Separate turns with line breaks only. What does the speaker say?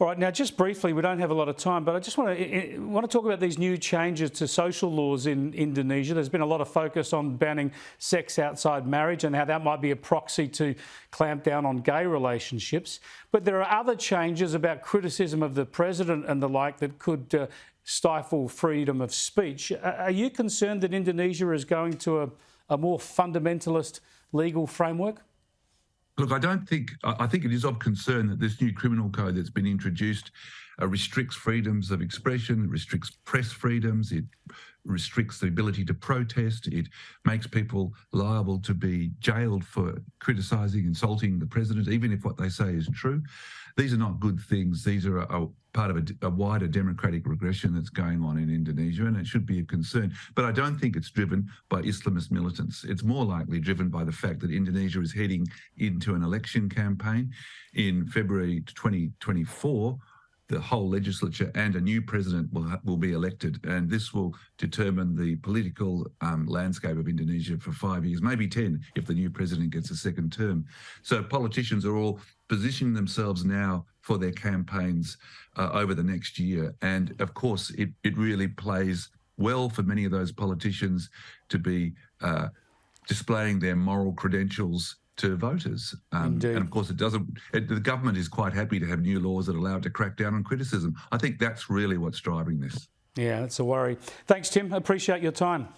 All right, now just briefly, we don't have a lot of time, but I just want to talk about these new changes to social laws in Indonesia. There's been a lot of focus on banning sex outside marriage and how that might be a proxy to clamp down on gay relationships. But there are other changes about criticism of the president and the like that could stifle freedom of speech. Are you concerned that Indonesia is going to a more fundamentalist legal framework?
Look, I think it is of concern that this new criminal code that's been introduced restricts freedoms of expression, restricts press freedoms, it restricts the ability to protest, it makes people liable to be jailed for criticising, insulting the president, even if what they say is true. These are not good things. These are a part of a wider democratic regression that's going on in Indonesia, and it should be a concern. But I don't think it's driven by Islamist militants. It's more likely driven by the fact that Indonesia is heading into an election campaign in February 2024. The whole legislature and a new president will be elected, and this will determine the political landscape of Indonesia for 5 years, maybe 10 if the new president gets a second term. So politicians are all positioning themselves now for their campaigns over the next year. And of course, it really plays well for many of those politicians to be displaying their moral credentials to voters. And of course, the government is quite happy to have new laws that allow it to crack down on criticism. I think that's really what's driving this.
Yeah, that's a worry. Thanks, Tim. Appreciate your time.